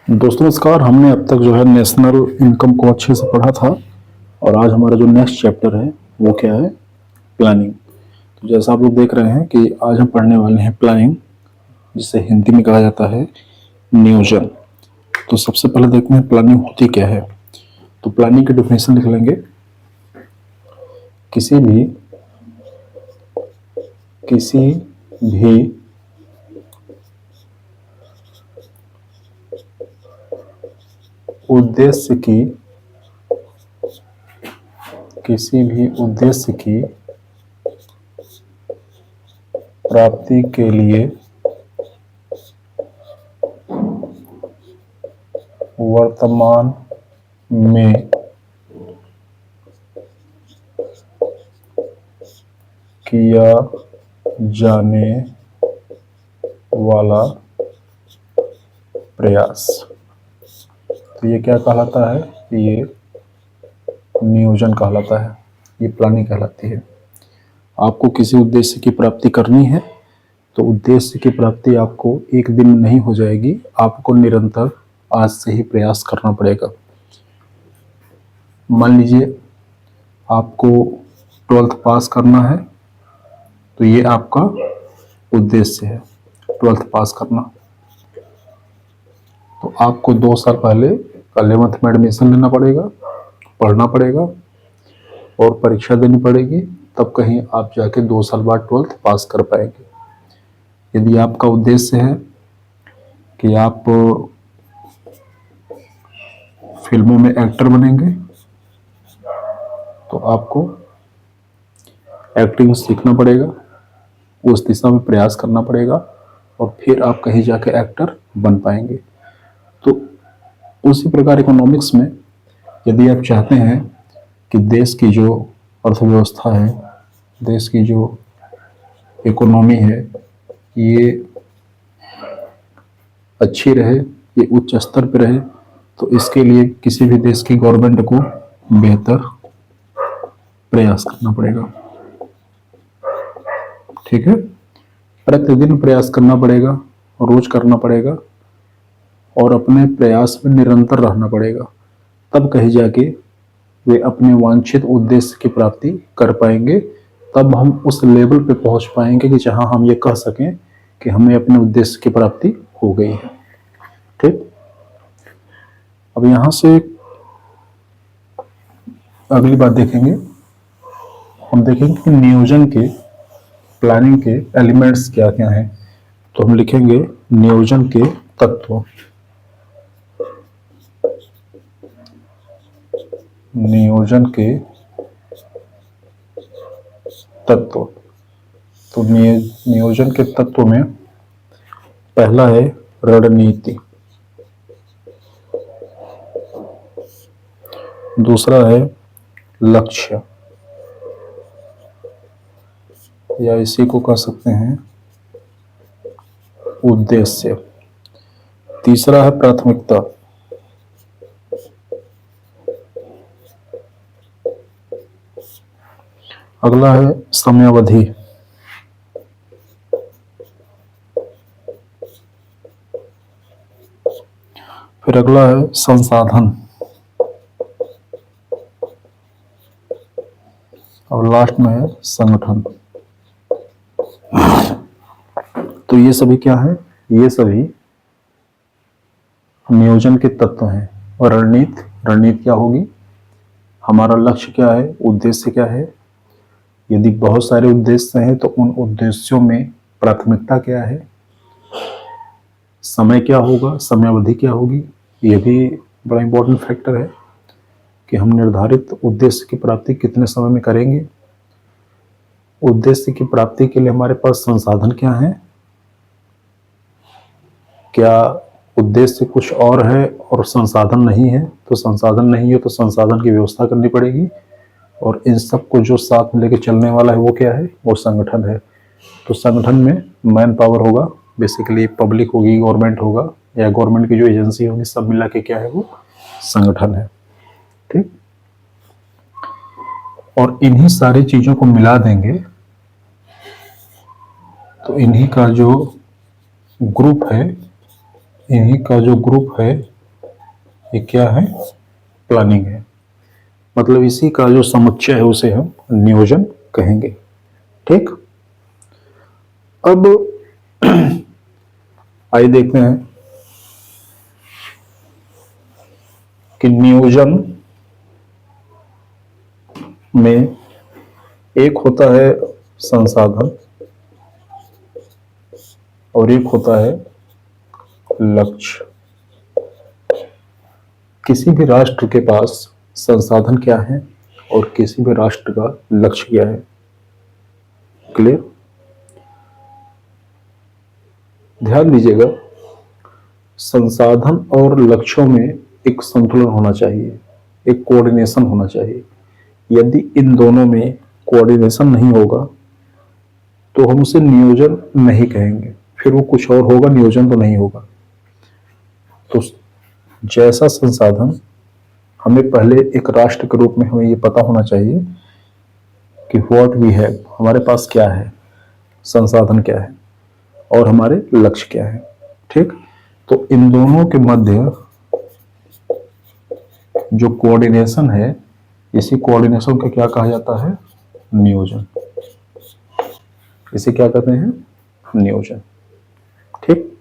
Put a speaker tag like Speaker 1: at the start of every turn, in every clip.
Speaker 1: दोस्तों नमस्कार। हमने अब तक जो है नेशनल इनकम को अच्छे से पढ़ा था और आज हमारा जो नेक्स्ट चैप्टर है वो क्या है, प्लानिंग। तो जैसा आप लोग देख रहे हैं कि आज हम पढ़ने वाले हैं प्लानिंग, जिसे हिंदी में कहा जाता है नियोजन। तो सबसे पहले देखते हैं प्लानिंग होती क्या है। तो प्लानिंग की डेफिनेशन लिख लेंगे। किसी भी उद्देश्य की प्राप्ति के लिए वर्तमान में किया जाने वाला प्रयास। तो ये क्या कहलाता है? ये नियोजन कहलाता है, ये प्लानिंग कहलाती है। आपको किसी उद्देश्य की प्राप्ति करनी है तो उद्देश्य की प्राप्ति आपको एक दिन में नहीं हो जाएगी, आपको निरंतर आज से ही प्रयास करना पड़ेगा। मान लीजिए आपको 12th पास करना है, तो ये आपका उद्देश्य है 12th पास करना। तो आपको 2 साल पहले 11th में एडमिशन लेना पड़ेगा, पढ़ना पड़ेगा और परीक्षा देनी पड़ेगी, तब कहीं आप जाके 2 साल बाद 12th पास कर पाएंगे। यदि आपका उद्देश्य है कि आप फिल्मों में एक्टर बनेंगे तो आपको एक्टिंग सीखना पड़ेगा, उस दिशा में प्रयास करना पड़ेगा और फिर आप कहीं जाके एक्टर बन पाएंगे। तो उसी प्रकार इकोनॉमिक्स में यदि आप चाहते हैं कि देश की जो अर्थव्यवस्था है, देश की जो इकोनॉमी है, ये अच्छी रहे, ये उच्च स्तर पर रहे, तो इसके लिए किसी भी देश की गवर्नमेंट को बेहतर प्रयास करना पड़ेगा। ठीक है, प्रतिदिन प्रयास करना पड़ेगा, रोज करना पड़ेगा और अपने प्रयास में निरंतर रहना पड़ेगा, तब कहीं जाके वे अपने वांछित उद्देश्य की प्राप्ति कर पाएंगे। तब हम उस लेवल पे पहुंच पाएंगे कि जहां हम ये कह सकें कि हमें अपने उद्देश्य की प्राप्ति हो गई है। ठीक, अब यहां से अगली बात देखेंगे, हम देखेंगे कि नियोजन के, प्लानिंग के एलिमेंट्स क्या क्या हैं। तो हम लिखेंगे नियोजन के तत्व। नियोजन के तत्व। तो नियोजन के तत्व में पहला है रणनीति, दूसरा है लक्ष्य या इसी को कह सकते हैं उद्देश्य, तीसरा है प्राथमिकता, अगला है समयावधि, फिर अगला है संसाधन और लास्ट में है संगठन। तो ये सभी क्या है? ये सभी नियोजन के तत्व हैं। और रणनीति क्या होगी? हमारा लक्ष्य क्या है, उद्देश्य क्या है, यदि बहुत सारे उद्देश्य हैं तो उन उद्देश्यों में प्राथमिकता क्या है, समय क्या होगा, समयावधि क्या होगी। ये भी बड़ा इंपॉर्टेंट फैक्टर है कि हम निर्धारित उद्देश्य की प्राप्ति कितने समय में करेंगे। उद्देश्य की प्राप्ति के लिए हमारे पास संसाधन क्या है, क्या उद्देश्य कुछ और है और संसाधन नहीं है। तो संसाधन नहीं है तो संसाधन की व्यवस्था करनी पड़ेगी और इन सब को जो साथ में लेके चलने वाला है वो क्या है, वो संगठन है। तो संगठन में मैन पावर होगा, बेसिकली पब्लिक होगी, गवर्नमेंट होगा या गवर्नमेंट की जो एजेंसी होगी, सब मिला के क्या है, वो संगठन है। ठीक, और इन्हीं सारी चीजों को मिला देंगे तो इन्हीं का जो ग्रुप है ये क्या है? प्लानिंग है। मतलब इसी का जो समुच्चय है उसे हम नियोजन कहेंगे। ठीक। अब आइए देखते हैं कि नियोजन में एक होता है संसाधन और एक होता है लक्ष्य। किसी भी राष्ट्र के पास संसाधन क्या है और किसी भी राष्ट्र का लक्ष्य क्या है। क्लियर? ध्यान दीजिएगा, संसाधन और लक्ष्यों में एक संतुलन होना चाहिए, एक कोऑर्डिनेशन होना चाहिए। यदि इन दोनों में कोऑर्डिनेशन नहीं होगा तो हम उसे नियोजन नहीं कहेंगे, फिर वो कुछ और होगा, नियोजन तो नहीं होगा। तो जैसा संसाधन, हमें पहले एक राष्ट्र के रूप में हमें ये पता होना चाहिए कि व्हाट वी हैव, हमारे पास क्या है, संसाधन क्या है और हमारे लक्ष्य क्या है। ठीक। तो इन दोनों के मध्य जो कोऑर्डिनेशन है, इसी कोऑर्डिनेशन को क्या कहा जाता है? नियोजन। इसे क्या कहते हैं? नियोजन। ठीक।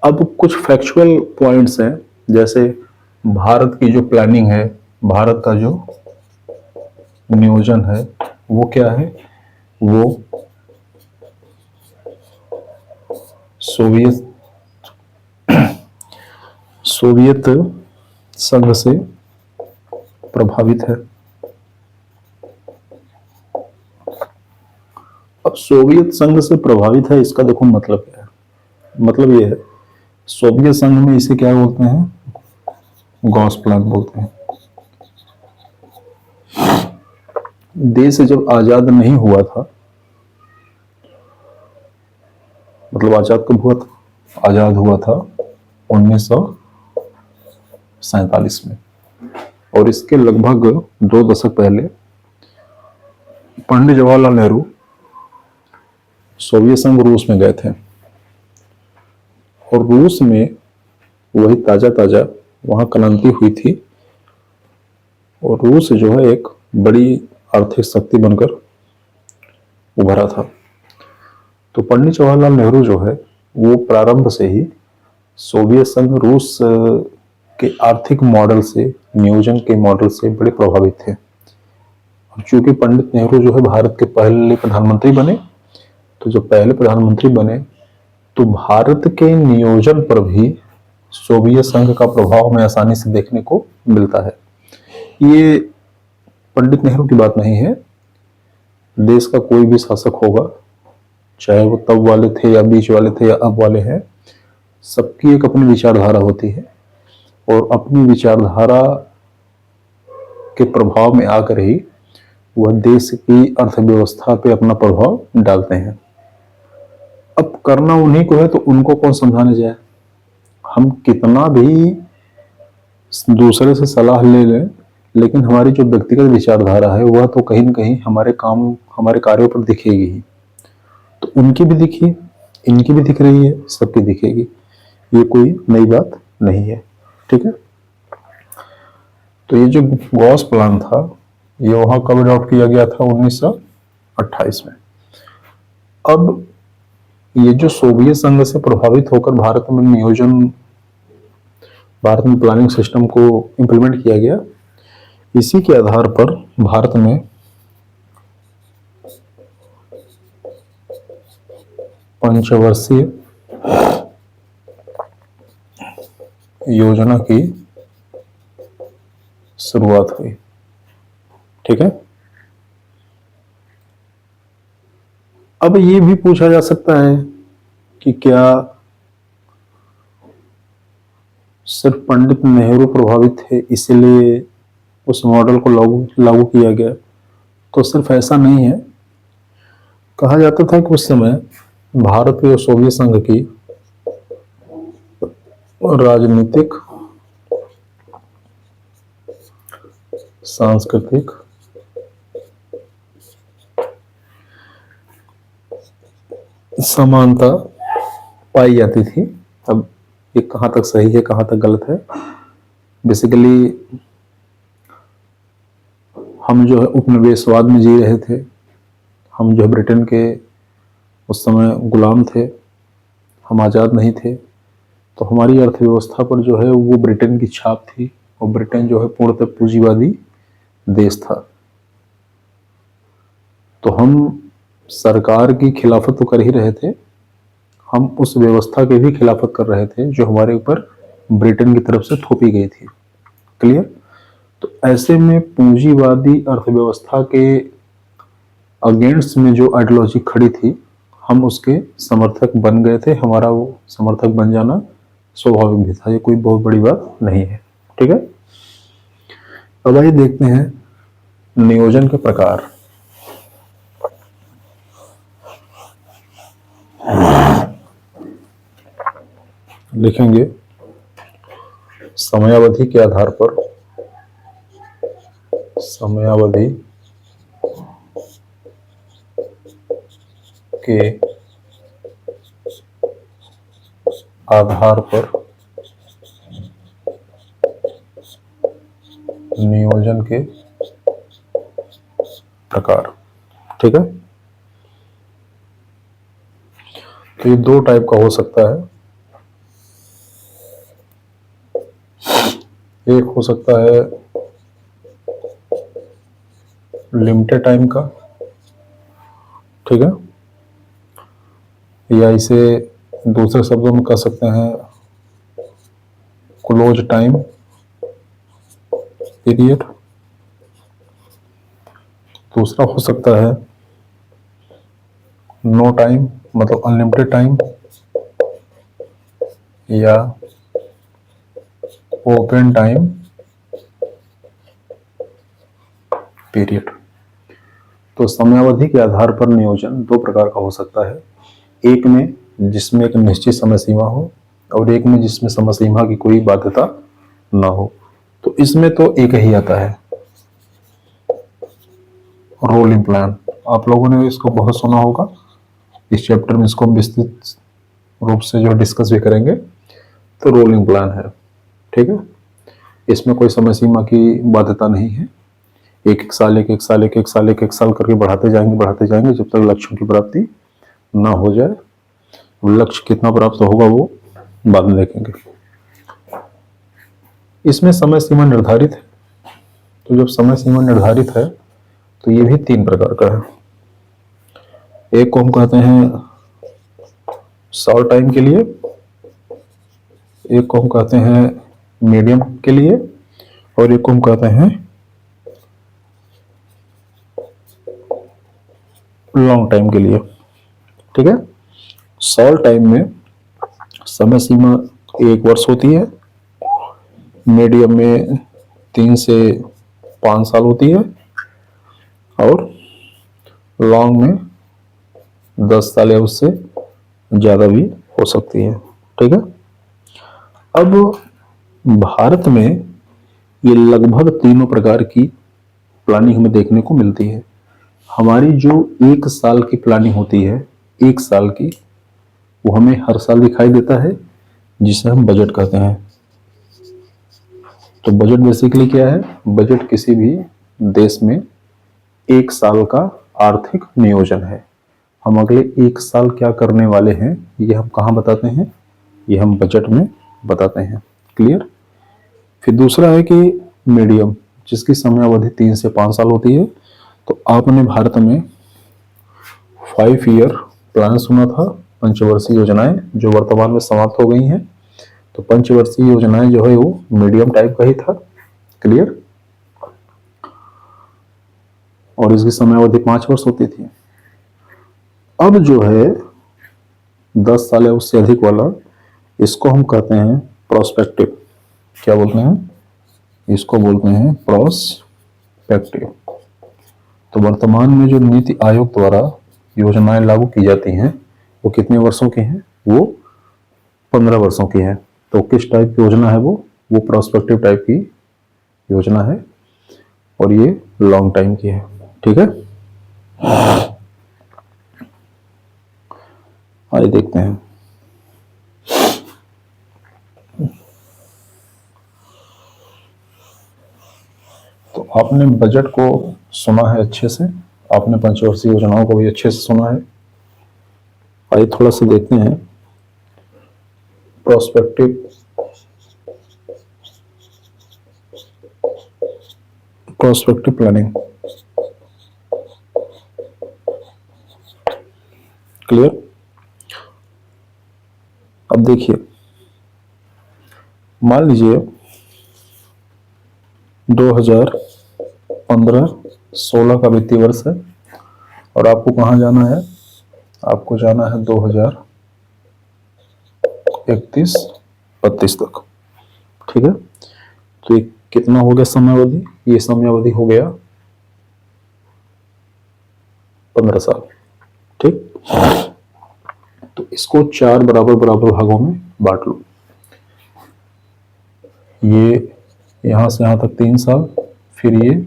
Speaker 1: अब कुछ फैक्चुअल पॉइंट्स हैं, जैसे भारत की जो प्लानिंग है, भारत का जो नियोजन है वो क्या है? वो सोवियत सोवियत संघ से प्रभावित है। अब सोवियत संघ से प्रभावित है, इसका देखो मतलब क्या है। मतलब ये है, सोवियत संघ में इसे क्या बोलते हैं? गॉस प्लान बोलते हैं। देश जब आजाद नहीं हुआ था, मतलब आजाद कब हुआ था? आजाद हुआ था 1947 में, और इसके लगभग 2 दशक पहले पंडित जवाहरलाल नेहरू सोवियत संघ रूस में गए थे, और रूस में वही ताजा ताजा वहां क्रांति हुई थी, और रूस जो है एक बड़ी आर्थिक शक्ति बनकर उभरा था। तो पंडित जवाहरलाल नेहरू जो है वो प्रारंभ से ही सोवियत संघ रूस के आर्थिक मॉडल से, नियोजन के मॉडल से बड़े प्रभावित थे। और चूंकि पंडित नेहरू जो है भारत के पहले प्रधानमंत्री बने, तो जब पहले प्रधानमंत्री बने तो भारत के नियोजन पर भी सोवियत संघ का प्रभाव हमें आसानी से देखने को मिलता है। ये पंडित नेहरू की बात नहीं है, देश का कोई भी शासक होगा, चाहे वो तब वाले थे या बीच वाले थे या अब वाले हैं, सबकी एक अपनी विचारधारा होती है, और अपनी विचारधारा के प्रभाव में आकर ही वह देश की अर्थव्यवस्था पे अपना प्रभाव डालते हैं। अब करना उन्हीं को है, तो उनको कौन समझाने जाए। हम कितना भी दूसरे से सलाह ले लें, लेकिन हमारी जो व्यक्तिगत विचारधारा है वह तो कहीं न कहीं हमारे काम, हमारे कार्यों पर दिखेगी ही। तो उनकी भी दिखी, इनकी भी दिख रही है, सबकी दिखेगी, ये कोई नई बात नहीं है। ठीक है। तो ये जो गॉस प्लान था, ये वहां कब अडॉप्ट किया गया था? 1928 में। अब ये जो सोवियत संघ से प्रभावित होकर भारत में नियोजन, भारत में प्लानिंग सिस्टम को इंप्लीमेंट किया गया, इसी के आधार पर भारत में पंचवर्षीय योजना की शुरुआत हुई। ठीक है। अब ये भी पूछा जा सकता है कि क्या सिर्फ पंडित नेहरू प्रभावित थे इसलिए उस मॉडल को लागू किया गया? तो सिर्फ ऐसा नहीं है। कहा जाता था कि उस समय भारत और सोवियत संघ की राजनीतिक, सांस्कृतिक, समानता पाई जाती थी। अब ये कहाँ तक सही है, कहाँ तक गलत है, बेसिकली हम जो है उपनिवेशवाद में जी रहे थे, हम जो है ब्रिटेन के उस समय गुलाम थे, हम आज़ाद नहीं थे। तो हमारी अर्थव्यवस्था पर जो है वो ब्रिटेन की छाप थी, और ब्रिटेन जो है पूर्णतः पूंजीवादी देश था। तो हम सरकार की खिलाफत तो कर ही रहे थे, हम उस व्यवस्था की भी खिलाफत कर रहे थे जो हमारे ऊपर ब्रिटेन की तरफ से थोपी गई थी। क्लियर? तो ऐसे में पूंजीवादी अर्थव्यवस्था के अगेंस्ट में जो आइडियोलॉजी खड़ी थी, हम उसके समर्थक बन गए थे। हमारा वो समर्थक बन जाना स्वाभाविक भी था, ये कोई बहुत बड़ी बात नहीं है। ठीक है, अब आइए देखते हैं नियोजन के प्रकार। लिखेंगे समयावधि के आधार पर, समयावधि के आधार पर नियोजन के प्रकार। ठीक है, तो ये दो टाइप का हो सकता है। एक हो सकता है लिमिटेड टाइम का, ठीक है, या इसे दूसरे शब्दों में कह सकते हैं क्लोज टाइम पीरियड। दूसरा हो सकता है नो टाइम, मतलब अनलिमिटेड टाइम, या ओपन टाइम पीरियड। तो समयावधि के आधार पर नियोजन दो प्रकार का हो सकता है, एक में जिसमें एक निश्चित समय सीमा हो, और एक में जिसमें समय सीमा की कोई बाध्यता ना हो। तो इसमें तो एक ही आता है, रोलिंग प्लान। आप लोगों ने इसको बहुत सुना होगा, इस चैप्टर में इसको हम विस्तृत रूप से जो डिस्कस भी करेंगे। तो रोलिंग प्लान है, ठीक है, इसमें कोई समय सीमा की बाध्यता नहीं है। एक एक साल एक एक साल एक एक साल एक एक साल करके बढ़ाते जाएंगे जब तक लक्ष्यों की प्राप्ति ना हो जाए। लक्ष्य कितना प्राप्त होगा वो बाद में देखेंगे। इसमें समय सीमा निर्धारित है। तो जब समय सीमा निर्धारित है तो ये भी तीन प्रकार का है। एक को हम कहते हैं शॉर्ट टाइम के लिए, एक को हम कहते हैं मीडियम के लिए, और एक को हम कहते हैं लॉन्ग टाइम के लिए। ठीक है, शॉर्ट टाइम में समय सीमा 1 वर्ष होती है, मीडियम में 3 से 5 साल होती है, और लॉन्ग में 10 साल या उससे ज़्यादा भी हो सकती है। ठीक है, अब भारत में ये लगभग तीनों प्रकार की प्लानिंग हमें देखने को मिलती है। हमारी जो 1 साल की प्लानिंग होती है, 1 साल की, वो हमें हर साल दिखाई देता है, जिसे हम बजट कहते हैं। तो बजट बेसिकली क्या है? बजट किसी भी देश में 1 साल का आर्थिक नियोजन है। हम अगले 1 साल क्या करने वाले हैं, ये हम कहाँ बताते हैं? ये हम बजट में बताते हैं। क्लियर? फिर दूसरा है कि मीडियम, जिसकी समयावधि 3 से 5 साल होती है। तो आपने भारत में 5 ईयर प्लान सुना था, पंचवर्षीय योजनाएं, जो वर्तमान में समाप्त हो गई हैं। तो पंचवर्षीय योजनाएं जो है वो मीडियम टाइप का ही था। क्लियर? और इसकी समयावधि 5 वर्ष होती थी। अब जो है 10 साल या उससे अधिक वाला, इसको हम कहते हैं प्रोस्पेक्टिव। क्या बोलते हैं? इसको बोलते हैं प्रोस्पेक्टिव। तो वर्तमान में जो नीति आयोग द्वारा योजनाएं लागू की जाती हैं, वो कितने वर्षों की हैं? वो 15 वर्षों की है। तो किस टाइप की योजना है वो प्रोस्पेक्टिव टाइप की योजना है, और ये लॉन्ग टाइम की है। ठीक है, आइए देखते हैं। आपने बजट को सुना है अच्छे से, आपने पंचवर्षीय योजनाओं को भी अच्छे से सुना है। आइए थोड़ा सा देखते हैं प्रोस्पेक्टिव प्लानिंग। क्लियर? अब देखिए, मान लीजिए 2015-16 का वित्तीय वर्ष है और आपको कहाँ जाना है? आपको जाना है 2031-32 तक। ठीक है, तो ये कितना हो गया समयावधि? ये समयावधि हो गया 15 साल। ठीक, तो इसको 4 बराबर बराबर भागों में बांट लो। ये यहां से यहां तक 3 साल, फिर ये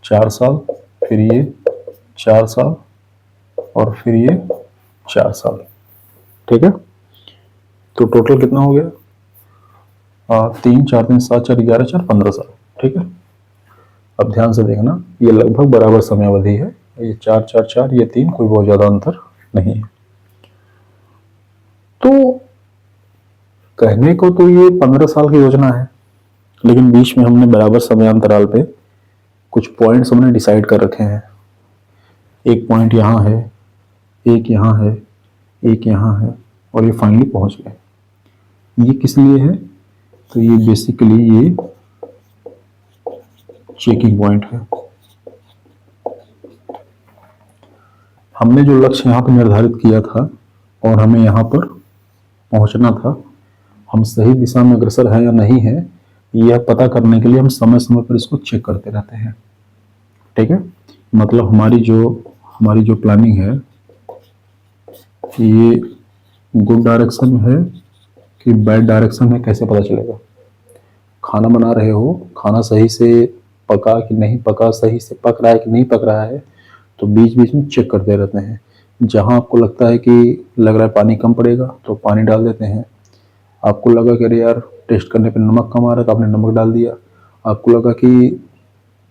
Speaker 1: 4 साल, फिर ये 4 साल और फिर ये 4 साल। ठीक है, तो टोटल कितना हो गया? 3 4 3 7 4 11 4 15 साल। ठीक है, अब ध्यान से देखना, ये लगभग बराबर समयावधि है। ये 4 4 4, ये 3, कोई बहुत ज्यादा अंतर नहीं है। तो कहने को तो ये 15 साल की योजना है, लेकिन बीच में हमने बराबर समयांतराल पे कुछ पॉइंट्स हमने डिसाइड कर रखे हैं। एक पॉइंट यहाँ है, एक यहाँ है, एक यहाँ है, और ये फाइनली पहुंच गए। ये किस लिए है? तो ये बेसिकली ये चेकिंग पॉइंट है। हमने जो लक्ष्य यहाँ पर निर्धारित किया था और हमें यहाँ पर पहुंचना था, हम सही दिशा में अग्रसर है या नहीं है, यह पता करने के लिए हम समय समय पर इसको चेक करते रहते हैं। ठीक है, मतलब हमारी जो प्लानिंग है ये गुड डायरेक्शन में है कि बैड डायरेक्शन में, कैसे पता चलेगा? खाना बना रहे हो, खाना सही से पका कि नहीं पका, सही से पक रहा है कि नहीं पक रहा है, तो बीच बीच में चेक करते रहते हैं। जहां आपको लगता है कि लग रहा है पानी कम पड़ेगा तो पानी डाल देते हैं। आपको लगा कि अरे यार टेस्ट करने पे नमक कम आ रहा है तो आपने नमक डाल दिया। आपको लगा कि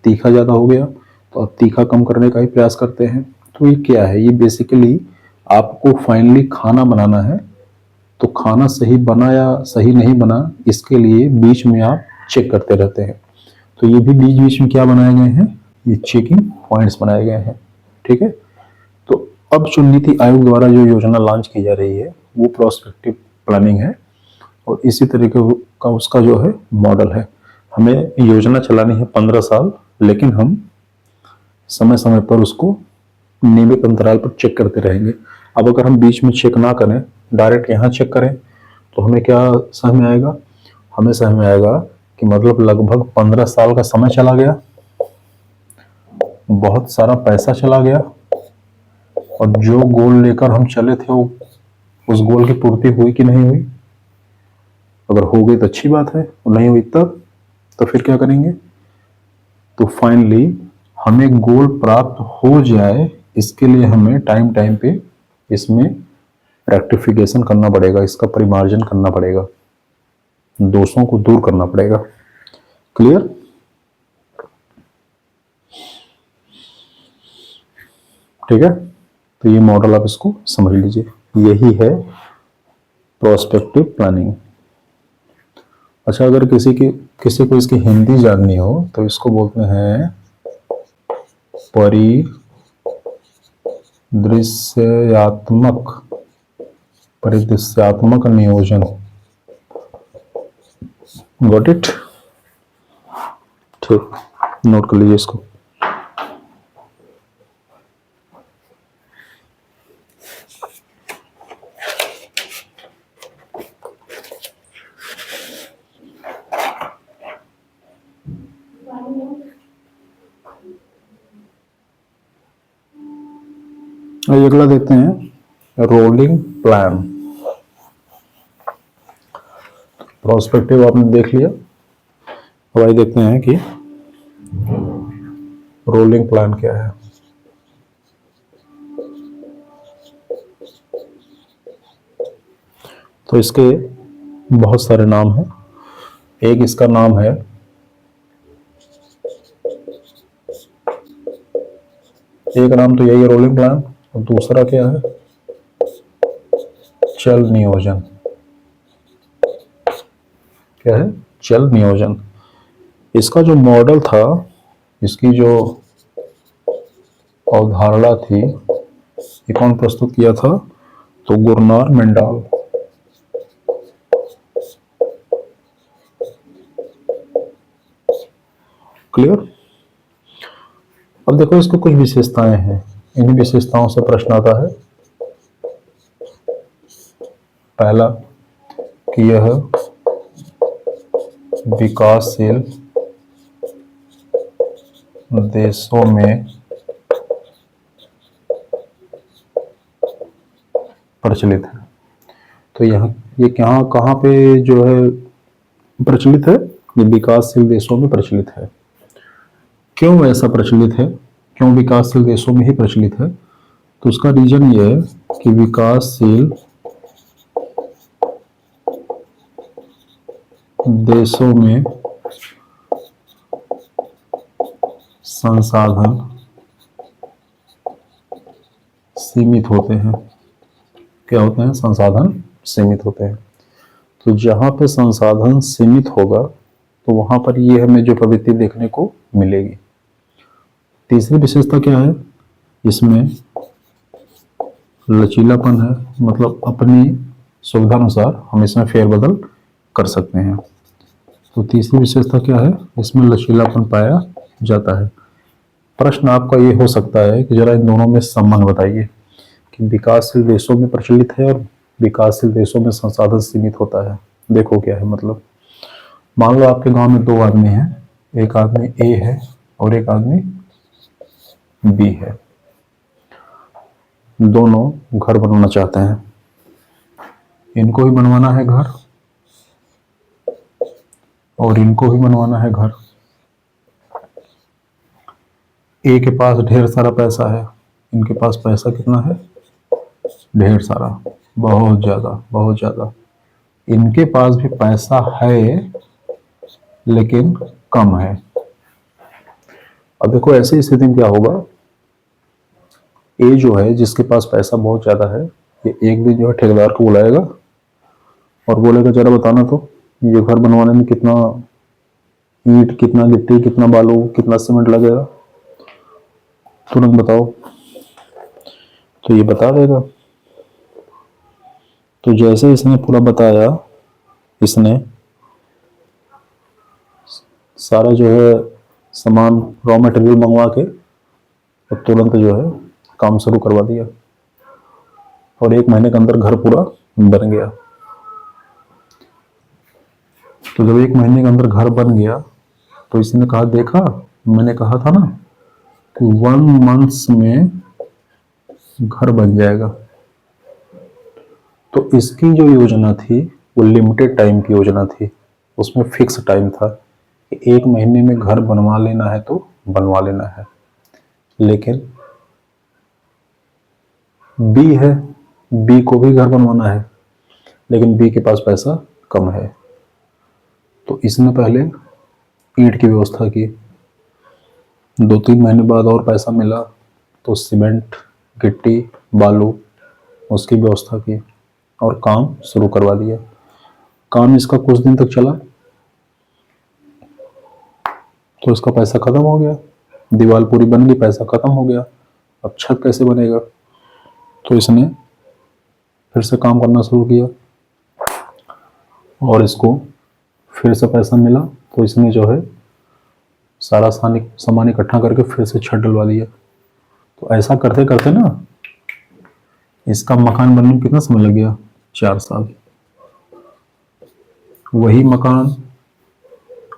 Speaker 1: तीखा ज़्यादा हो गया तो आप तीखा कम करने का ही प्रयास करते हैं। तो ये क्या है? ये बेसिकली आपको फाइनली खाना बनाना है, तो खाना सही बना या सही नहीं बना, इसके लिए बीच में आप चेक करते रहते हैं। तो ये भी बीच बीच में क्या बनाए गए हैं? ये चेकिंग पॉइंट्स बनाए गए हैं। ठीक है, तो अब जो नीति आयोग द्वारा जो योजना लॉन्च की जा रही है वो प्रोस्पेक्टिव प्लानिंग है, और इसी तरीके का उसका जो है मॉडल है। हमें योजना चलानी है 15 साल, लेकिन हम समय समय पर उसको नियमित अंतराल पर चेक करते रहेंगे। अब अगर हम बीच में चेक ना करें, डायरेक्ट यहाँ चेक करें, तो हमें क्या समझ में आएगा? हमें समझ में आएगा कि मतलब लगभग 15 साल का समय चला गया, बहुत सारा पैसा चला गया, और जो गोल लेकर हम चले थे वो उस गोल की पूर्ति हुई कि नहीं हुई? अगर हो गई तो अच्छी बात है, और नहीं हुई तब तो फिर क्या करेंगे? तो फाइनली हमें गोल प्राप्त हो जाए, इसके लिए हमें टाइम टाइम पे इसमें रेक्टिफिकेशन करना पड़ेगा, इसका परिमार्जन करना पड़ेगा, दोषों को दूर करना पड़ेगा। क्लियर? ठीक है, तो ये मॉडल आप इसको समझ लीजिए, यही है प्रोस्पेक्टिव प्लानिंग। अच्छा, अगर किसी को इसकी हिंदी जाननी हो तो इसको बोलते हैं परिदृश्यात्मक नियोजन। Got it? ठीक, नोट कर लीजिए इसको। अगला देखते हैं रोलिंग प्लान। प्रोस्पेक्टिव आपने देख लिया, अब आइए देखते हैं कि रोलिंग प्लान क्या है। तो इसके बहुत सारे नाम हैं। एक इसका नाम है एक नाम तो यही है रोलिंग प्लान, और दूसरा क्या है, चल नियोजन। क्या है, चल नियोजन। इसका जो मॉडल था, इसकी जो अवधारणा थी, ये कौन प्रस्तुत किया था, तो गुरनार मेंडाल। क्लियर। अब देखो इसको कुछ विशेषताएं हैं, इन्हीं विशेषताओं से प्रश्न आता है। पहला कि यह विकासशील देशों में प्रचलित है। तो यहाँ ये कहाँ कहाँ पे जो है प्रचलित है, ये विकासशील देशों में प्रचलित है। क्यों ऐसा प्रचलित है, क्यों विकासशील देशों में ही प्रचलित है, तो उसका रीजन ये है कि विकासशील देशों में संसाधन सीमित होते हैं। क्या होते हैं, संसाधन सीमित होते हैं। तो जहां पे संसाधन सीमित होगा तो वहां पर ये हमें जो प्रवृत्ति देखने को मिलेगी। तीसरी विशेषता क्या है, इसमें लचीलापन है, मतलब अपनी सुविधा अनुसार हम इसमें फेरबदल कर सकते हैं। तो तीसरी विशेषता क्या है, इसमें लचीलापन पाया जाता है। प्रश्न आपका ये हो सकता है कि जरा इन दोनों में संबंध बताइए कि विकासशील देशों में प्रचलित है और विकासशील देशों में संसाधन सीमित होता है। देखो क्या है, मतलब मान लो आपके गांव में दो आदमी हैं, एक आदमी ए है और एक आदमी बी है। दोनों घर बनवाना चाहते हैं, इनको भी बनवाना है घर और इनको भी बनवाना है घर। ए के पास ढेर सारा पैसा है, इनके पास पैसा कितना है, ढेर सारा, बहुत ज्यादा बहुत ज्यादा। इनके पास भी पैसा है लेकिन कम है। अब देखो ऐसी स्थिति में क्या होगा, ए जो है जिसके पास पैसा बहुत ज्यादा है, ये एक दिन जो है ठेकेदार को बुलाएगा और बोलेगा जरा बताना तो ये घर बनवाने में कितना ईंट, कितना गिट्टी, कितना बालू, कितना सीमेंट लगेगा, तुरंत बताओ। तो ये बता देगा। तो जैसे इसने पूरा बताया, इसने सारा जो है सामान, रॉ मटेरियल मंगवा के और तुरंत जो है काम शुरू करवा दिया और 1 महीने के अंदर घर पूरा बन गया। तो जब 1 महीने के अंदर घर बन गया तो इसने कहा, देखा मैंने कहा था ना कि 1 मंथ्स में घर बन जाएगा। तो इसकी जो योजना थी वो लिमिटेड टाइम की योजना थी, उसमें फिक्स टाइम था कि 1 महीने में घर बनवा लेना है तो बनवा लेना है। लेकिन बी है, बी को भी घर बनवाना है लेकिन बी के पास पैसा कम है। तो इसने पहले ईंट की व्यवस्था की, 2-3 महीने बाद और पैसा मिला तो सीमेंट, गिट्टी, बालू उसकी व्यवस्था की और काम शुरू करवा दिया। काम इसका कुछ दिन तक चला तो इसका पैसा खत्म हो गया, दीवार पूरी बन गई, पैसा खत्म हो गया। अब छत कैसे बनेगा, तो इसने फिर से काम करना शुरू किया और इसको फिर से पैसा मिला तो इसने जो है सारा सामान इकट्ठा करके फिर से छत डलवा दिया। तो ऐसा करते करते ना इसका मकान बनने में कितना समय लग गया, 4 साल। वही मकान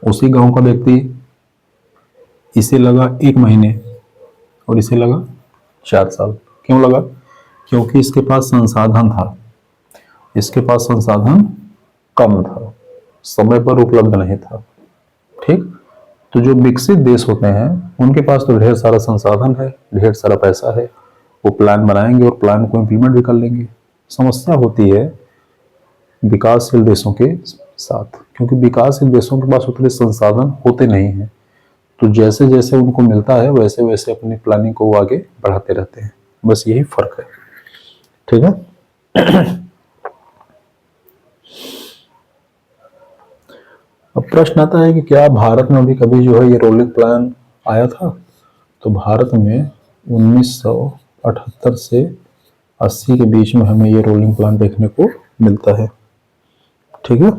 Speaker 1: उसी गांव का व्यक्ति, इसे लगा 1 महीने और इसे लगा 4 साल। क्यों लगा, क्योंकि इसके पास संसाधन था, इसके पास संसाधन कम था, समय पर उपलब्ध नहीं था। ठीक। तो जो विकसित देश होते हैं उनके पास तो ढेर सारा संसाधन है, ढेर सारा पैसा है, वो प्लान बनाएंगे और प्लान को इम्प्लीमेंट भी कर लेंगे। समस्या होती है विकासशील देशों के साथ, क्योंकि विकासशील देशों के पास उतने संसाधन होते नहीं हैं। तो जैसे जैसे उनको मिलता है वैसे वैसे अपनी प्लानिंग को वो आगे बढ़ाते रहते हैं। बस यही फर्क है। ठीक है। अब प्रश्न आता है कि क्या भारत में भी कभी जो है ये रोलिंग प्लान आया था? तो भारत में 1978 से 80 के बीच में हमें ये रोलिंग प्लान देखने को मिलता है। ठीक है।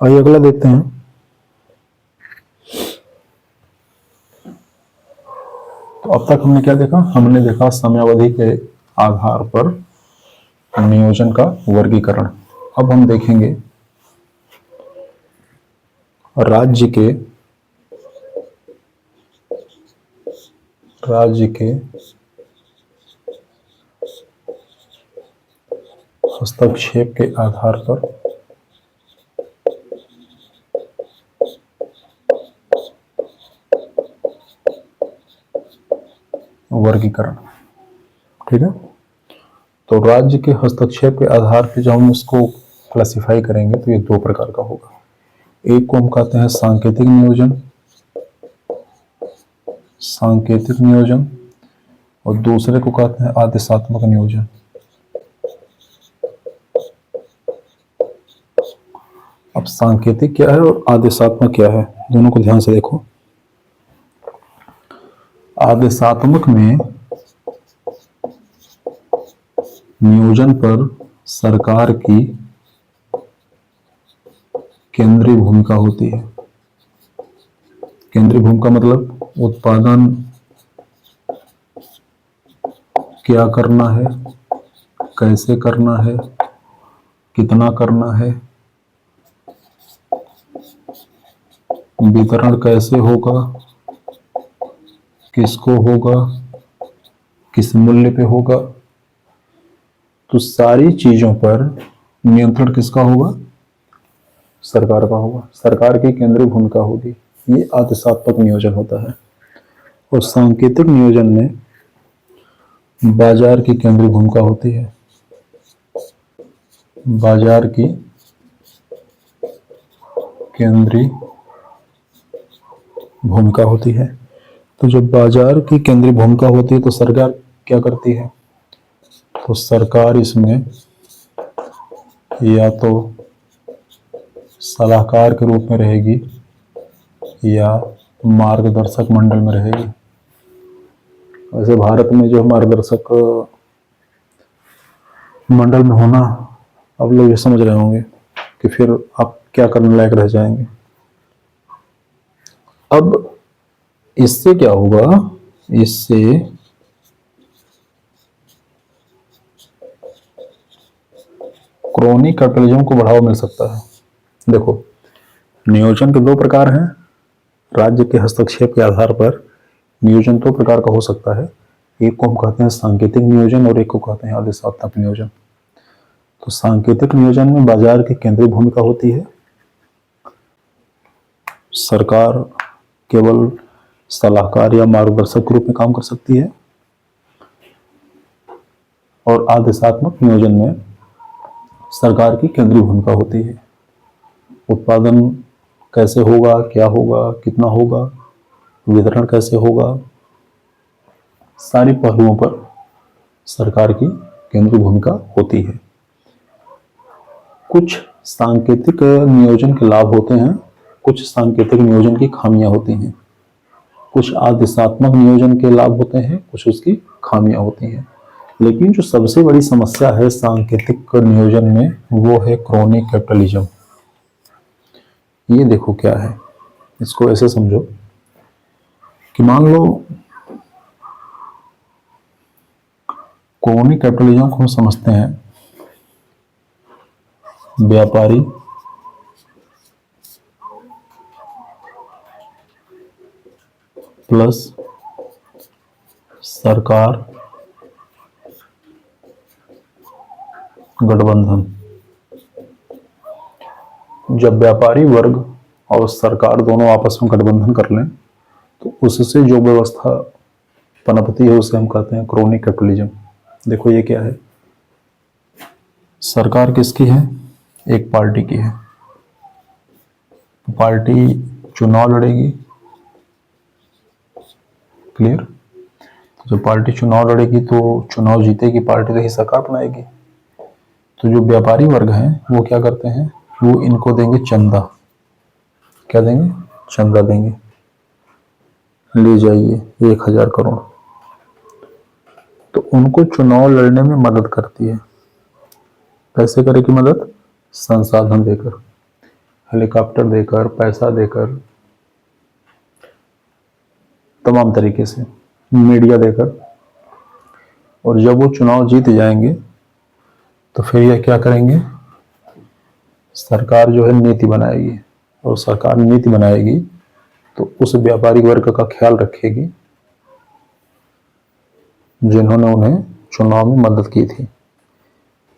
Speaker 1: आइए अगला देखते हैं। तो अब तक हमने क्या देखा? हमने देखा समयावधि के आधार पर नियोजन का वर्गीकरण। अब हम देखेंगे राज्य के हस्तक्षेप के आधार पर वर्गीकरण। ठीक है। तो राज्य के हस्तक्षेप के आधार पर जब हम इसको क्लासिफाई करेंगे तो ये दो प्रकार का होगा। एक को हम कहते हैं सांकेतिक नियोजन और दूसरे को कहते हैं आदेशात्मक नियोजन। अब सांकेतिक क्या है और आदेशात्मक क्या है, दोनों को ध्यान से देखो। आदेशात्मक में नियोजन पर सरकार की केंद्रीय भूमिका होती है। केंद्रीय भूमिका मतलब उत्पादन क्या करना है, कैसे करना है, कितना करना है, वितरण कैसे होगा, किसको होगा, किस मूल्य पे होगा। तो सारी चीजों पर नियंत्रण किसका होगा? सरकार का होगा। सरकार की केंद्रीय भूमिका होगी। ये आदेशात्मक नियोजन होता है। और सांकेतिक नियोजन में बाजार की केंद्रीय भूमिका होती है। बाजार की केंद्रीय भूमिका होती है। तो जब बाजार की केंद्रीय भूमिका होती है तो सरकार क्या करती है? तो सरकार इसमें या तो सलाहकार के रूप में रहेगी या मार्गदर्शक मंडल में रहेगी। वैसे भारत में जो मार्गदर्शक मंडल में होना, अब लोग ये समझ रहे होंगे कि फिर आप क्या करने लायक रह जाएंगे। अब इससे क्या होगा? इससे क्रोनी कैपिटलिज्म को बढ़ावा मिल सकता है। देखो, नियोजन के दो प्रकार हैं। राज्य के हस्तक्षेप के आधार पर नियोजन दो प्रकार का हो सकता है। एक को हम कहते हैं सांकेतिक नियोजन और एक को कहते हैं आदेशात्मक नियोजन। तो सांकेतिक नियोजन में बाजार की केंद्रीय भूमिका होती है। सरकार केवल सलाहकार या मार्गदर्शक के रूप में काम कर सकती है। और आदेशात्मक नियोजन में सरकार की केंद्रीय भूमिका होती है। उत्पादन कैसे होगा, क्या होगा, कितना होगा, वितरण कैसे होगा, सारी पहलुओं पर सरकार की केंद्रीय भूमिका होती है। कुछ सांकेतिक नियोजन के लाभ होते हैं, कुछ सांकेतिक नियोजन की खामियां होती हैं। कुछ आदेशात्मक नियोजन के लाभ होते हैं, कुछ उसकी खामियां होती हैं। लेकिन जो सबसे बड़ी समस्या है सांकेतिक नियोजन में वो है क्रोनी कैपिटलिज्म। ये देखो क्या है, इसको ऐसे समझो कि मान लो क्रोनी कैपिटलिज्म को हम समझते हैं व्यापारी प्लस सरकार गठबंधन। जब व्यापारी वर्ग और सरकार दोनों आपस में गठबंधन कर लें तो उससे जो व्यवस्था पनपती है उसे हम कहते हैं क्रोनी कैपिटलिज्म। देखो ये क्या है, सरकार किसकी है? एक पार्टी की है। पार्टी चुनाव लड़ेगी, क्लियर। तो जब पार्टी चुनाव लड़ेगी तो चुनाव जीतेगी पार्टी, तो ही सरकार बनाएगी। तो जो व्यापारी वर्ग हैं वो क्या करते हैं, वो इनको देंगे चंदा। क्या देंगे? चंदा देंगे। ले जाइए 1,000 करोड़। तो उनको चुनाव लड़ने में मदद करती है। कैसे करेगी मदद? संसाधन देकर, हेलीकॉप्टर देकर, पैसा देकर, तमाम तरीके से, मीडिया देकर। और जब वो चुनाव जीत जाएंगे तो फिर ये क्या करेंगे, सरकार जो है नीति बनाएगी। और सरकार नीति बनाएगी तो उस व्यापारी वर्ग का ख्याल रखेगी जिन्होंने उन्हें चुनाव में मदद की थी।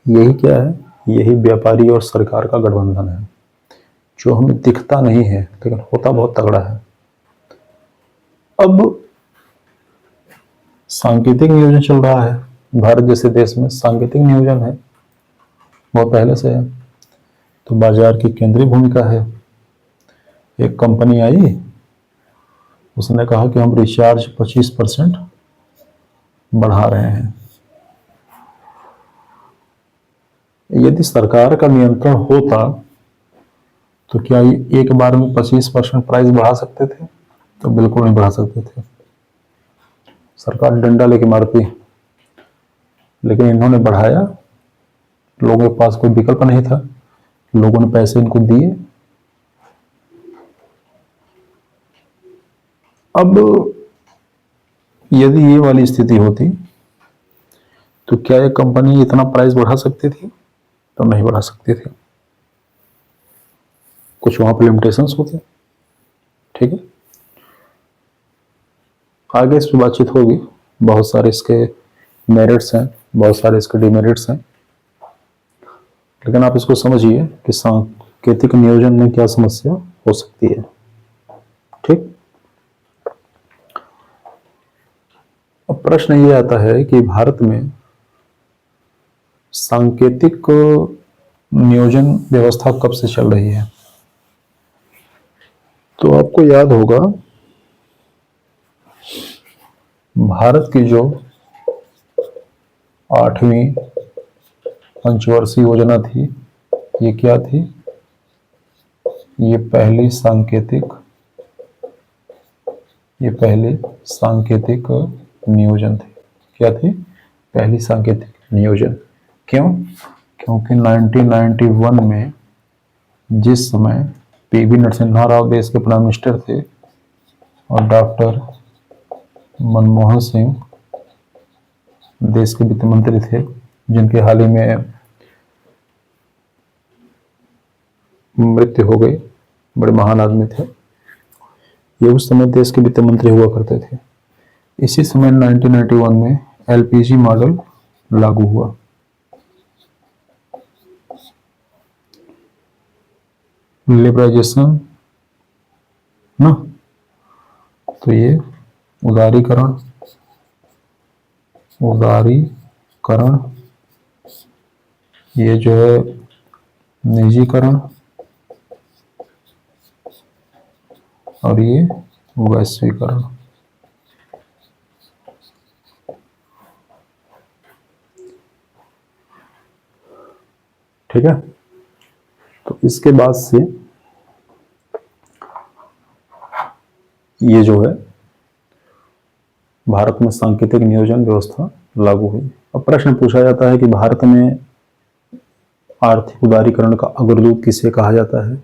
Speaker 1: यही क्या है? यही व्यापारी और सरकार का गठबंधन है, जो हमें दिखता नहीं है लेकिन होता बहुत तगड़ा है। अब सांकेतिक नियोजन चल रहा है भारत जैसे देश में। सांकेतिक नियोजन है बहुत पहले से है। तो बाजार की केंद्रीय भूमिका है। एक कंपनी आई, उसने कहा कि हम रिचार्ज 25% बढ़ा रहे हैं। यदि सरकार का नियंत्रण होता तो क्या ये एक बार में 25% प्राइस बढ़ा सकते थे? तो बिल्कुल नहीं बढ़ा सकते थे। सरकार डंडा लेके मारती, लेकिन इन्होंने बढ़ाया। लोगों के पास कोई विकल्प नहीं था, लोगों ने पैसे इनको दिए। अब यदि ये वाली स्थिति होती तो क्या ये कंपनी इतना प्राइस बढ़ा सकती थी? तो नहीं बढ़ा सकती थी। कुछ वहां पर लिमिटेशंस होते। ठीक है, आगे इस पर बातचीत होगी। बहुत सारे इसके मेरिट्स हैं, बहुत सारे इसके डिमेरिट्स हैं, लेकिन आप इसको समझिए कि सांकेतिक नियोजन में क्या समस्या हो सकती है। ठीक। अब प्रश्न ये आता है कि भारत में सांकेतिक नियोजन व्यवस्था कब से चल रही है? तो आपको याद होगा भारत की जो 8वीं पंचवर्षीय योजना थी, ये क्या थी? ये पहली सांकेतिक नियोजन थी। क्या थी? पहली सांकेतिक नियोजन। क्यों? क्योंकि 1991 में जिस समय पीवी नरसिम्हा राव देश के प्राइम मिनिस्टर थे और डॉक्टर मनमोहन सिंह देश के वित्त मंत्री थे, जिनके हाल ही में मृत्यु हो गई, बड़े महान आदमी थे। ये उस समय देश के वित्त मंत्री हुआ करते थे। इसी समय 1991 में एलपीजी मॉडल लागू हुआ। लिबराइजेशन ना, तो ये उदारीकरण, ये जो है निजीकरण, और ये वैश्वीकरण। ठीक है, तो इसके बाद से ये जो है भारत में सांकेतिक नियोजन व्यवस्था लागू हुई। अब प्रश्न पूछा जाता है कि भारत में आर्थिक उदारीकरण का अग्रदूत किसे कहा जाता है?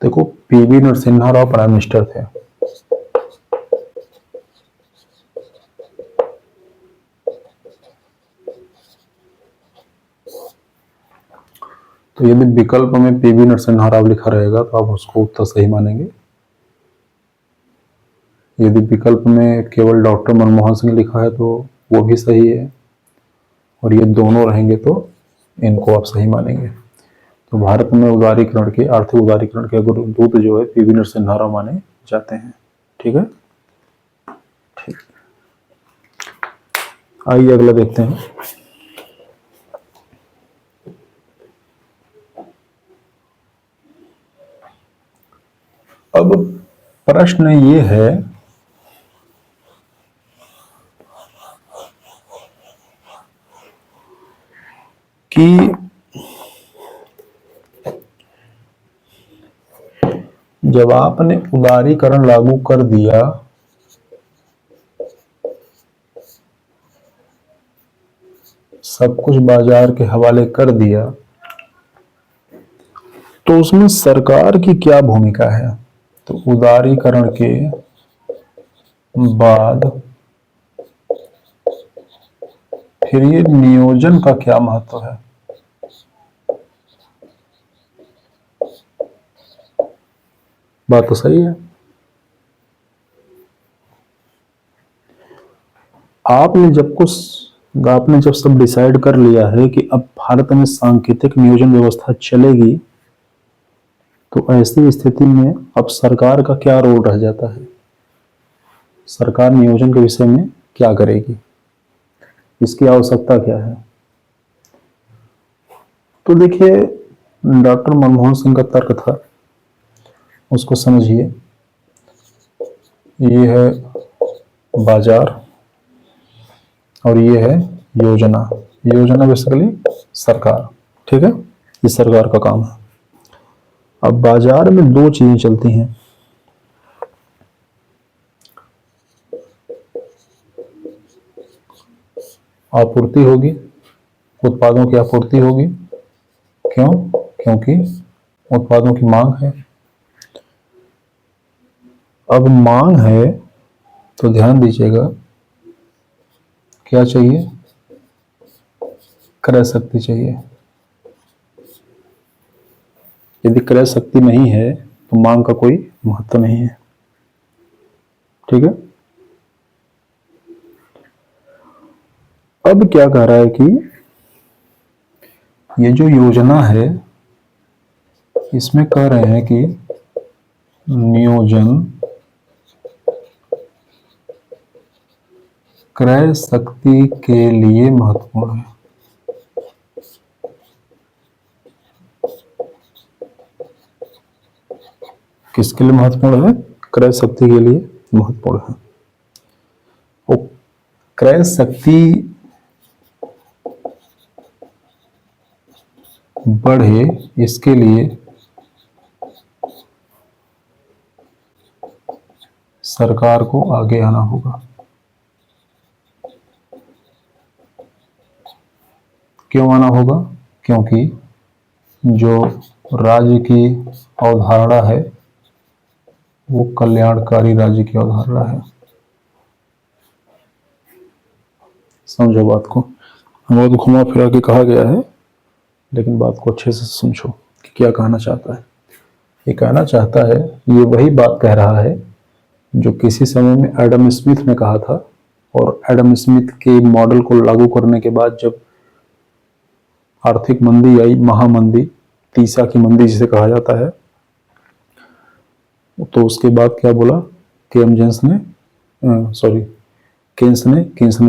Speaker 1: देखो, PV Narasimha Rao prime minister थे। तो यदि विकल्प में पीवी नरसिम्हा राव लिखा रहेगा तो आप उसको उत्तर सही मानेंगे। यदि विकल्प में केवल डॉक्टर मनमोहन सिंह लिखा है तो वो भी सही है, और ये दोनों रहेंगे तो इनको आप सही मानेंगे। तो भारत में उदारीकरण के, आर्थिक उदारीकरण के अग्रदूत जो है पीवी नरसिम्हा राव माने जाते हैं। ठीक है, ठीक। आइए अगला देखते हैं। प्रश्न ये है कि जब आपने उदारीकरण लागू कर दिया सब कुछ बाजार के हवाले कर दिया तो उसमें सरकार की क्या भूमिका है। तो उदारीकरण के बाद फिर ये नियोजन का क्या महत्व है। बात तो सही है। आपने जब सब डिसाइड कर लिया है कि अब भारत में सांकेतिक नियोजन व्यवस्था चलेगी तो ऐसी स्थिति में अब सरकार का क्या रोल रह जाता है। सरकार नियोजन के विषय में क्या करेगी, इसकी आवश्यकता क्या है। तो देखिए, डॉक्टर मनमोहन सिंह का तर्क था, उसको समझिए। ये है बाजार और ये है योजना। योजना बेसिकली सरकार, ठीक है, ये सरकार का काम है। अब बाजार में दो चीजें चलती हैं, आपूर्ति होगी, उत्पादों की आपूर्ति होगी। क्यों? क्योंकि उत्पादों की मांग है। अब मांग है तो ध्यान दीजिएगा, क्या चाहिए? क्रय शक्ति चाहिए। यदि क्रय शक्ति नहीं है तो मांग का कोई महत्व नहीं है, ठीक है। अब क्या कह रहा है कि ये जो योजना है इसमें कह रहे हैं कि नियोजन क्रय शक्ति के लिए महत्वपूर्ण है। किसके लिए महत्वपूर्ण है? क्रय शक्ति के लिए महत्वपूर्ण है। वो क्रय शक्ति बढ़े इसके लिए सरकार को आगे आना होगा। क्यों आना होगा? क्योंकि जो राज्य की अवधारणा है वो कल्याणकारी राज्य की अवधारणा है। समझो बात को, बहुत घुमा फिरा के कहा गया है, लेकिन बात को अच्छे से समझो कि क्या कहना चाहता है। ये कहना चाहता है, ये वही बात कह रहा है जो किसी समय में एडम स्मिथ ने कहा था, और एडम स्मिथ के मॉडल को लागू करने के बाद जब आर्थिक मंदी आई, महामंदी, तीसा की मंदी जिसे कहा जाता है, तो उसके बाद क्या बोला केन्स ने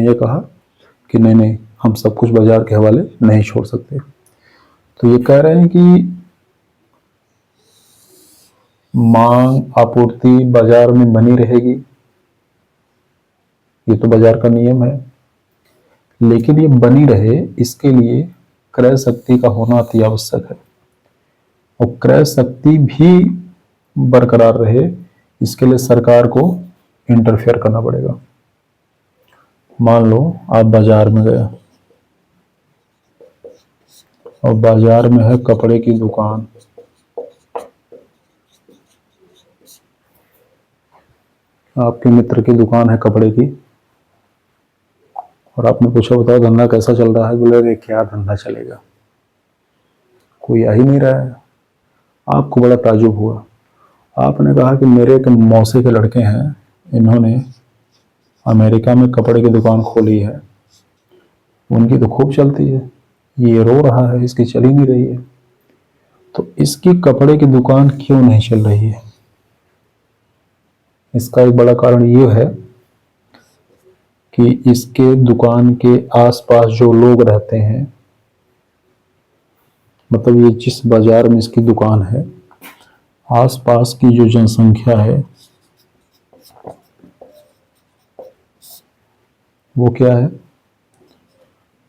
Speaker 1: यह कहा कि नहीं, हम सब कुछ बाजार के हवाले नहीं छोड़ सकते। तो ये कह रहे हैं कि मांग आपूर्ति बाजार में बनी रहेगी, ये तो बाजार का नियम है, लेकिन ये बनी रहे इसके लिए क्रय शक्ति का होना अति आवश्यक है। और क्रय शक्ति भी बरकरार रहे इसके लिए सरकार को इंटरफेयर करना पड़ेगा। मान लो आप बाजार में गए और बाजार में है कपड़े की दुकान, आपके मित्र की दुकान है कपड़े की, और आपने पूछा बताओ धंधा कैसा चल रहा है। बोले अरे क्या धंधा चलेगा, कोई आ ही नहीं रहा है। आपको बड़ा ताज्जुब हुआ। आपने कहा कि मेरे एक मौसे के लड़के हैं, इन्होंने अमेरिका में कपड़े की दुकान खोली है, उनकी तो खूब चलती है, ये रो रहा है इसकी चल ही नहीं रही है। तो इसकी कपड़े की दुकान क्यों नहीं चल रही है? इसका एक बड़ा कारण ये है कि इसके दुकान के आसपास जो लोग रहते हैं, मतलब ये जिस बाजार में इसकी दुकान है, आसपास की जो जनसंख्या है वो क्या है?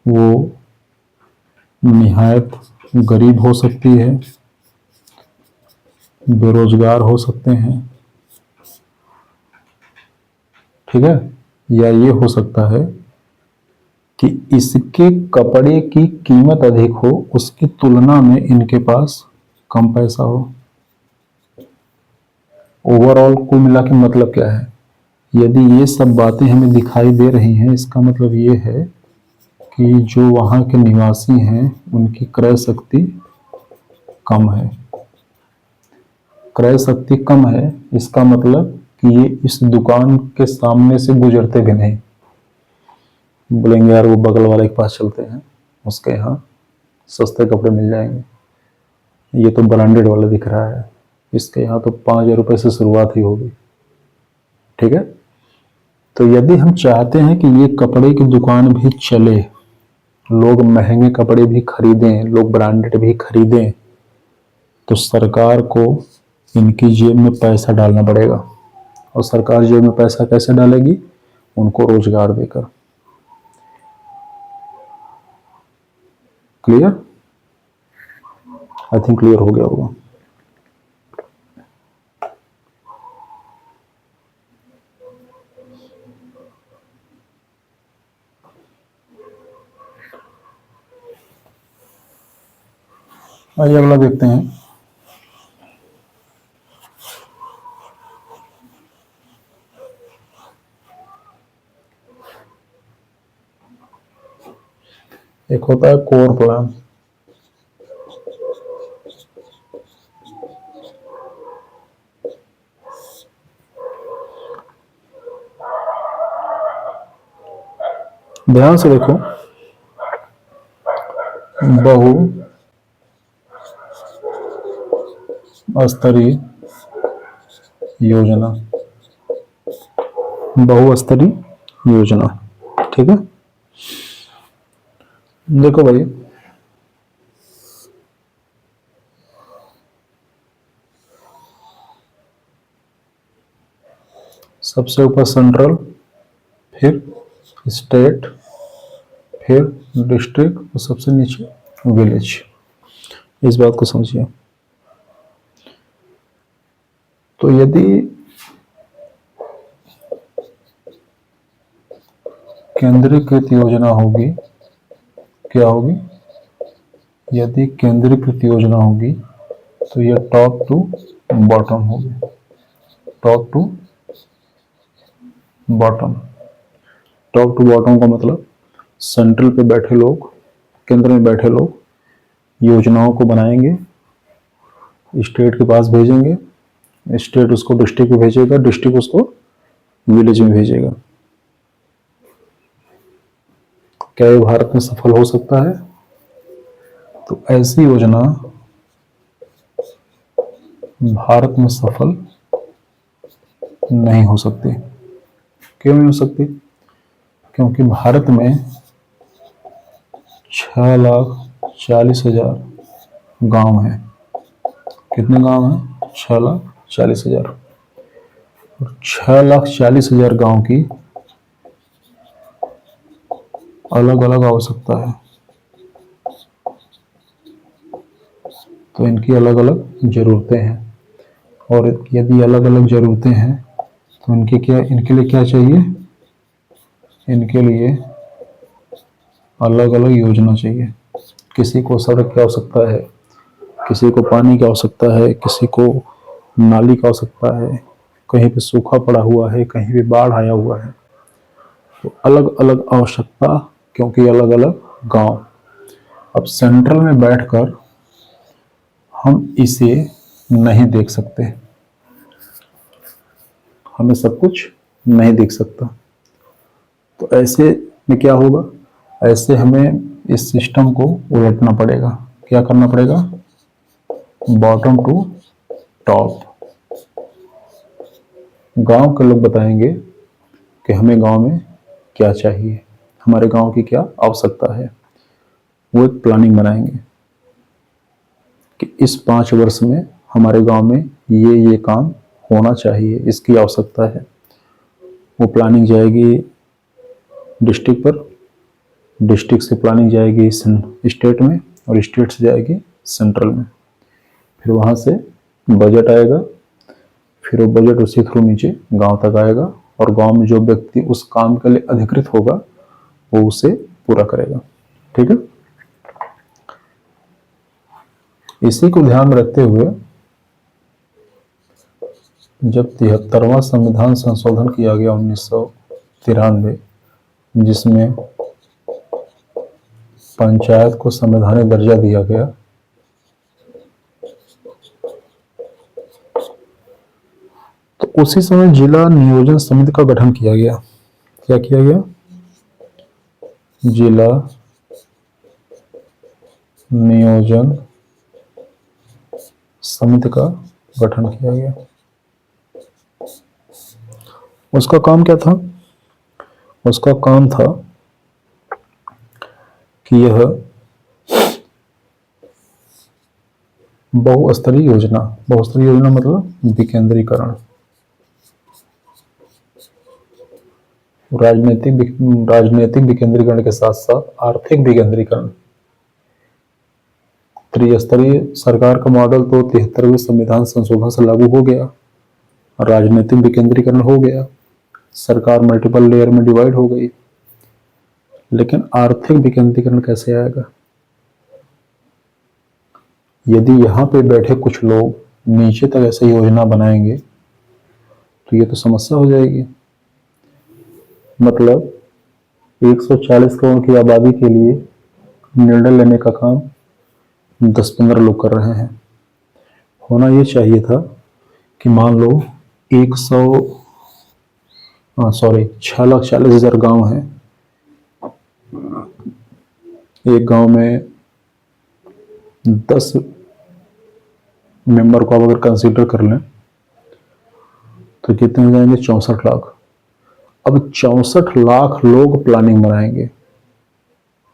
Speaker 1: वो निहायत गरीब हो सकती है, बेरोजगार हो सकते हैं, ठीक है, या ये हो सकता है कि इसके कपड़े की कीमत अधिक हो, उसकी तुलना में इनके पास कम पैसा हो। ओवरऑल कुल मिला के मतलब क्या है? यदि ये सब बातें हमें दिखाई दे रही हैं, इसका मतलब ये है कि जो वहाँ के निवासी हैं उनकी क्रय शक्ति कम है। क्रय शक्ति कम है, इसका मतलब कि ये इस दुकान के सामने से गुजरते भी नहीं। बोलेंगे यार वो बगल वाले के पास चलते हैं, उसके यहाँ सस्ते कपड़े मिल जाएंगे, ये तो ब्रांडेड वाला दिख रहा है, इसके यहाँ तो 5,000 रुपये से शुरुआत ही होगी, ठीक है। तो यदि हम चाहते हैं कि ये कपड़े की दुकान भी चले, लोग महंगे कपड़े भी खरीदें, लोग ब्रांडेड भी खरीदें, तो सरकार को इनकी जेब में पैसा डालना पड़ेगा। और सरकार जेब में पैसा कैसे डालेगी? उनको रोजगार देकर। क्लियर? आई थिंक क्लियर हो गया होगा। आइए अगला देखते हैं। एक होता है कोर प्लान। ध्यान से देखो, बहु स्तरीय योजना, बहुस्तरीय योजना, ठीक है। देखो भाई, सबसे ऊपर सेंट्रल, फिर स्टेट, फिर डिस्ट्रिक्ट और सबसे नीचे विलेज। इस बात को समझिए। तो यदि केंद्रीकृत योजना होगी, क्या होगी? यदि केंद्रीकृत योजना होगी तो यह टॉप टू बॉटम होगी। Top to bottom. Top to bottom का मतलब सेंट्रल पे बैठे लोग, केंद्र में बैठे लोग योजनाओं को बनाएंगे, स्टेट के पास भेजेंगे, स्टेट उसको डिस्ट्रिक्ट में भेजेगा, डिस्ट्रिक्ट उसको विलेज में भेजेगा। क्या ये भारत में सफल हो सकता है? तो ऐसी योजना भारत में सफल नहीं हो सकती। क्यों नहीं हो सकती? क्योंकि भारत में 6,40,000 गांव हैं। कितने गांव हैं? 6,40,000। और 6,40,000 गांव की अलग अलग आवश्यकता है, तो इनकी अलग अलग जरूरतें हैं। और यदि अलग अलग जरूरतें हैं तो इनके लिए क्या चाहिए? इनके लिए अलग अलग योजना चाहिए। किसी को सड़क की आवश्यकता है, किसी को पानी की आवश्यकता है, किसी को नाली की आवश्यकता है, कहीं पे सूखा पड़ा हुआ है, कहीं पे बाढ़ आया हुआ है। तो अलग अलग आवश्यकता, क्योंकि अलग अलग गांव। अब सेंट्रल में बैठकर हम इसे नहीं देख सकते, हमें सब कुछ नहीं दिख सकता। तो ऐसे में क्या होगा? ऐसे हमें इस सिस्टम को उलटना पड़ेगा। क्या करना पड़ेगा? Bottom to top. गांव के लोग बताएंगे कि हमें गांव में क्या चाहिए, हमारे गांव की क्या आवश्यकता है। वो एक प्लानिंग बनाएंगे कि इस 5 वर्ष में हमारे गांव में ये काम होना चाहिए, इसकी आवश्यकता है। वो प्लानिंग जाएगी डिस्ट्रिक्ट पर, डिस्ट्रिक्ट से प्लानिंग जाएगी स्टेट में, और स्टेट से जाएगी सेंट्रल में। फिर वहाँ से बजट आएगा, फिर वो बजट उसी थ्रू नीचे गांव तक आएगा, और गांव में जो व्यक्ति उस काम के लिए अधिकृत होगा वो उसे पूरा करेगा। ठीक है, इसी को ध्यान में रखते हुए जब 73वां संविधान संशोधन किया गया 1993, जिसमें पंचायत को संवैधानिक दर्जा दिया गया, तो उसी समय जिला नियोजन समिति का गठन किया गया। क्या किया गया? जिला नियोजन समिति का गठन किया गया। उसका काम क्या था? उसका काम था कि यह बहुस्तरीय योजना मतलब विकेंद्रीकरण, राजनीतिक विकेंद्रीकरण के साथ साथ आर्थिक विकेंद्रीकरण। त्रिस्तरीय सरकार का मॉडल तो 73वें संविधान संशोधन से लागू हो गया, राजनीतिक विकेंद्रीकरण हो गया, सरकार मल्टीपल लेयर में डिवाइड हो गई, लेकिन आर्थिक विकेंद्रीकरण कैसे आएगा? यदि यहाँ पे बैठे कुछ लोग नीचे तक ऐसे योजना बनाएंगे तो ये तो समस्या हो जाएगी। मतलब 140 करोड़ की आबादी के लिए निर्णय लेने का काम 10-15 लोग कर रहे हैं। होना ये चाहिए था कि मान लो 6,40,000 गांव हैं, एक गांव में 10 मेंबर को आप अगर कंसीडर कर लें तो कितने हो जाएंगे? 64 लाख। अब 64 लाख लोग प्लानिंग बनाएंगे,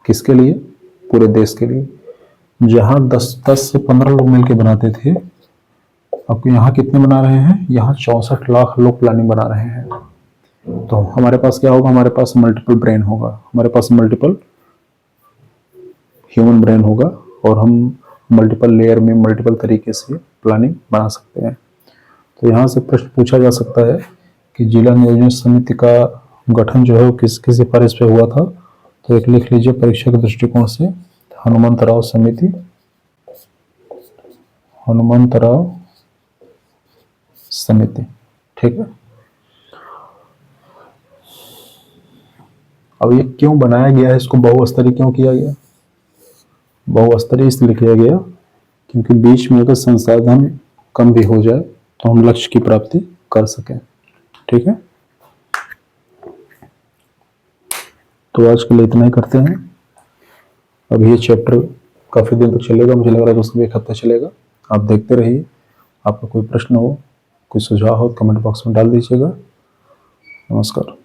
Speaker 1: किसके लिए? पूरे देश के लिए। जहां 10 से 15 लोग मिलकर बनाते थे, अब यहाँ कितने बना रहे हैं? यहाँ 64 लाख लोग प्लानिंग बना रहे हैं। तो हमारे पास क्या होगा? हमारे पास मल्टीपल ब्रेन होगा, हमारे पास मल्टीपल ह्यूमन ब्रेन होगा, और हम मल्टीपल लेयर में मल्टीपल तरीके से प्लानिंग बना सकते हैं। तो यहाँ से प्रश्न पूछा जा सकता है कि जिला नियोजन समिति का गठन जो है वो किसकी सिफारिश पे हुआ था? तो एक लिख लीजिए परीक्षा के दृष्टिकोण से, हनुमंतराव समिति, हनुमंतराव समिति। ठीक है, अब ये क्यों बनाया गया है? इसको बहुस्तरीय क्यों किया गया? बहुस्तरीय इसलिए किया गया क्योंकि बीच में अगर संसाधन कम भी हो जाए तो हम लक्ष्य की प्राप्ति कर सकें। ठीक है, तो आज के लिए इतना ही करते हैं। अब ये चैप्टर काफी दिन तक चलेगा, मुझे लग रहा है दोस्तों 1 हफ्ता चलेगा। आप देखते रहिए। आपका कोई प्रश्न हो, कोई सुझाव हो, कमेंट बॉक्स में डाल दीजिएगा। नमस्कार।